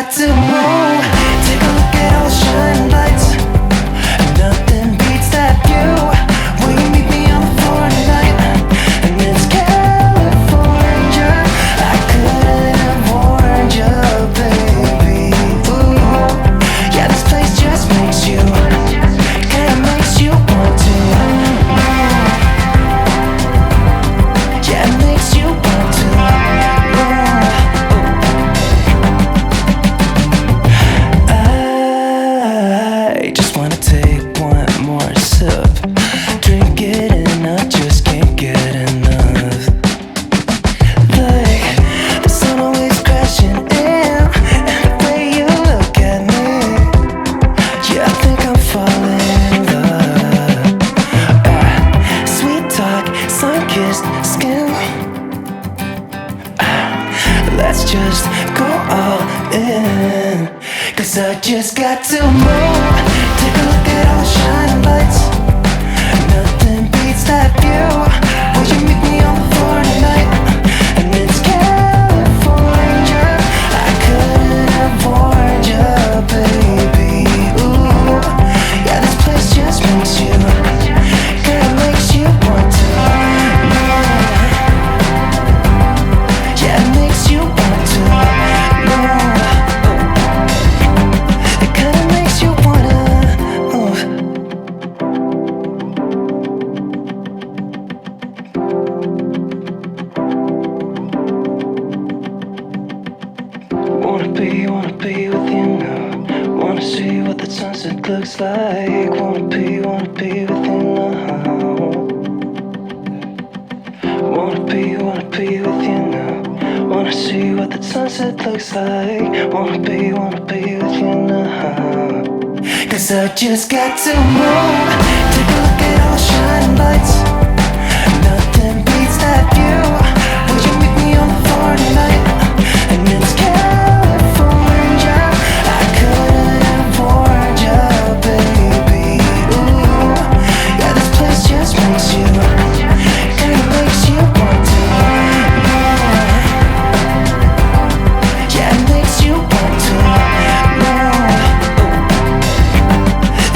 got to move. Take a look at all the shining lights. Nothing beats that view. Will you meet me on the floor tonight? And it's California. I couldn't have warned you, baby. Ooh, yeah, this place just makes you, kinda makes you want to. Yeah, it makes you want to. I just wanna take one more sip. Drink it and I just can't get enough. Like the sun always crashing in, and the way you look at me, yeah, I think I'm falling in love. Sweet talk, sun-kissed skin. Let's just go all in, 'cause I just got to move. Take a look at all the shining lights. Nothing beats that view. Will you meet me on the floor tonight? And it's California. I couldn't have warned you, baby. Ooh, yeah, this place just makes you, kinda makes you want to. Yeah, it makes you want to. It kinda makes you wanna. Wanna be with you now. Wanna see what the sunset looks like. Wanna be with you now. Wanna be with you now. Wanna see what the sunset looks like. Wanna be with you now. 'Cause I just got to move. Take a look at all the shining lights. Nothing beats that view. Will you meet me on the floor tonight? And it's California. I couldn't have warned you, baby. Ooh, yeah, this place just makes you, kinda makes you want to. Yeah, it makes you want to.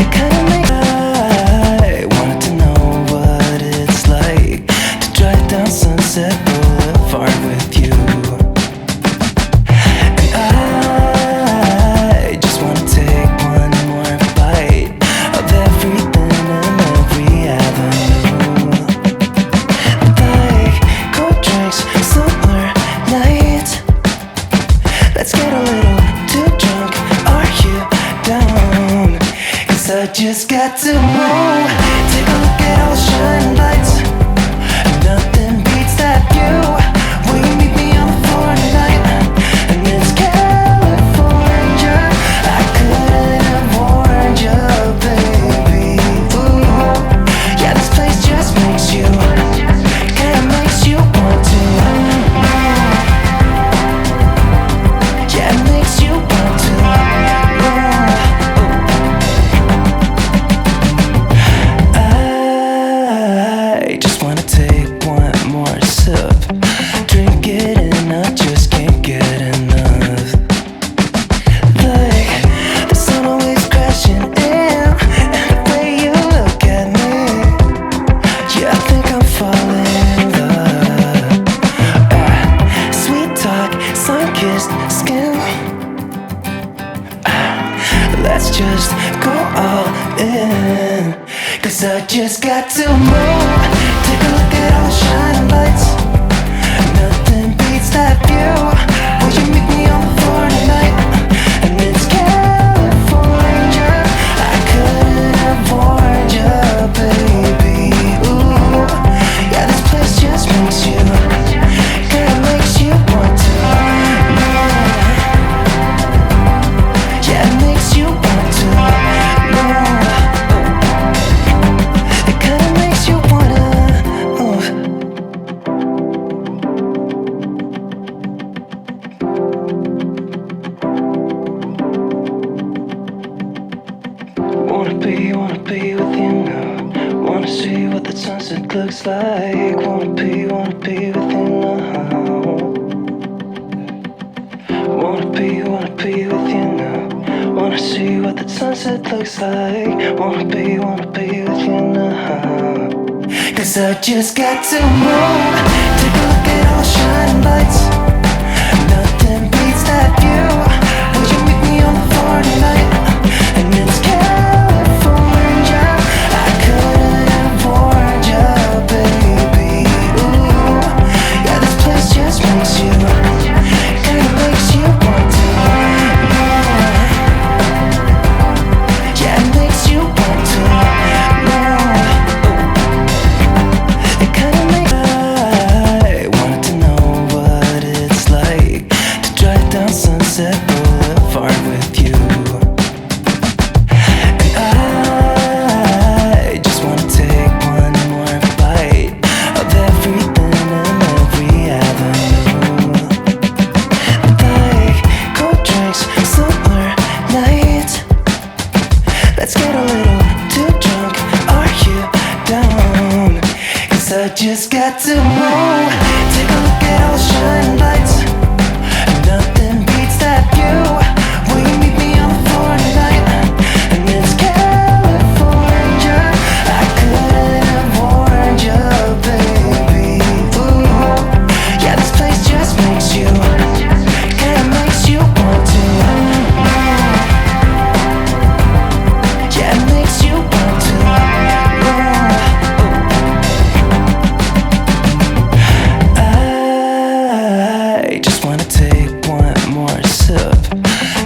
It kinda makes. I wanted to know what it's like to drive down Sunset Boulevard with you. And I just wanna take one more bite of everything and every avenue. Like cold drinks, summer nights. Let's get a little too drunk. Are you down? 'Cause I just got to move. Take a look at all the shining lights. Nothing beats that view. Will you meet me on the floor tonight? And it's California. I couldn't have warned you, baby. Ooh, yeah, this place just makes you, kinda makes you want to. Yeah, it makes you want to. I just wanna take one more sip. Drink it and I just can't get enough. Like the sun always crashing in, and the way you look at me, yeah, I think I'm falling in love. Sweet talk, sun-kissed skin. Let's just go all in, 'cause I just got to move. Take a look at all the shining lights. Nothing beats that view. Will you meet me on the floor tonight? And it's California. I couldn't have warned you, baby. Ooh, yeah, this place just makes you, kinda makes you want to. Yeah, it makes you want to. It kinda makes you wanna. Wanna be with you now. Wanna see what the sunset looks like. Wanna be with you now. Wanna be with looks like. Wanna be with you now. 'Cause I just got to move. Take a look at all the shining lights. Nothing beats that view. Will you meet me on the floor tonight? And it's California. I couldn't have warned you, baby. Ooh, yeah, this place just makes you, kinda makes you want to. Yeah, it makes you want to. It kinda makes. I wanted to know what it's like to drive down Sunset Boulevard with you. I just wanna take one more bite of everything and every avenue. Like cold drinks, summer nights. Let's get a little too drunk. Are you down? 'Cause I just got to move. Take a look at all the shining lights. Nothing beats that view. Will you meet me on the floor tonight? And it's California. I couldn't have warned you, baby. Ooh, yeah, this place just makes you, kinda makes you want to. Yeah, it makes you want to. I just wanna take one more sip.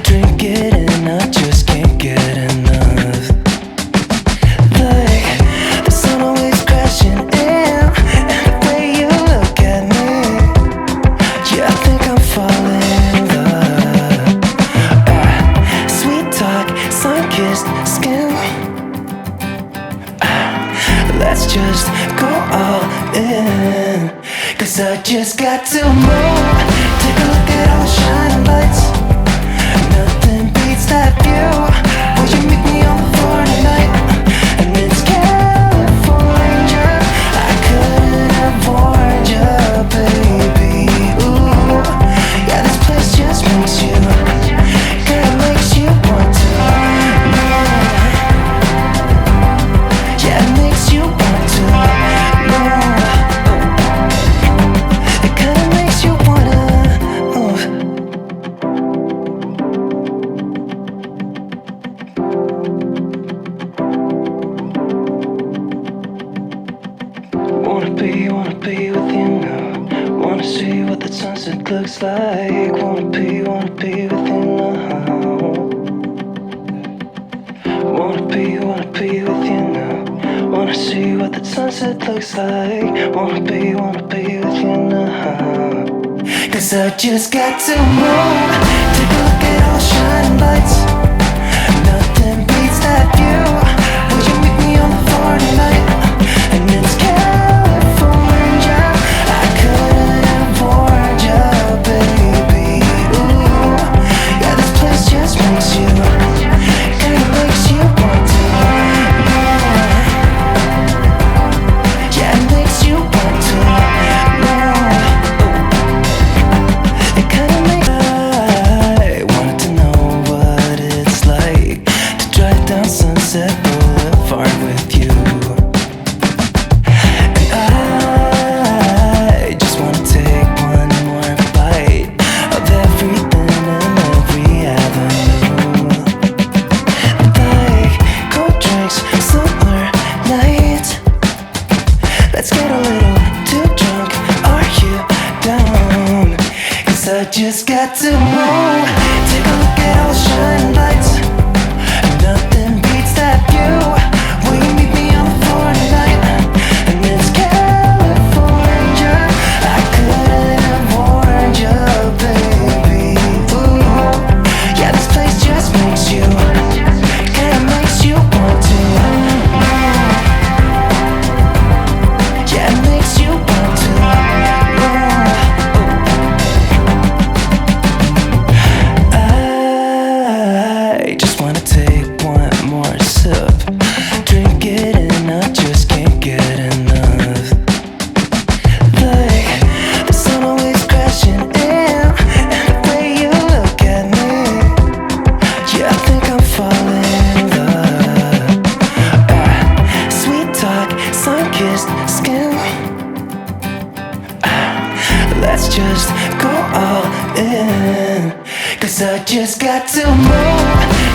Drink it and I just can't get enough. Like the sun always crashing in, and the way you look at me, yeah, I think I'm falling in love. Sweet talk, sun-kissed skin. Let's just go all in. 'Cause I just got to move. Take a look at all the shining lights. Nothing beats that view. Will you meet me on the floor tonight? And it's California. I couldn't have warned you, baby. Ooh, yeah, this place just makes you, kinda makes you want to. Yeah, it makes you want to. It kinda makes you wanna. Wanna be with you now. Wanna see what the sunset looks like. Wanna be with you now. Wanna be with you now. Wanna see what the sunset looks like. Wanna be with you now. 'Cause I just got to move. Take a look at all the shining lights. Nothing beats that view. Will you meet me on the floor tonight? And it's California. I couldn't have warned you, baby. Ooh, yeah, this place just makes you, kinda makes you want to. Yeah, it makes you want to. It kinda makes. I wanted to know just skin. Let's just go all in, 'cause I just got to move.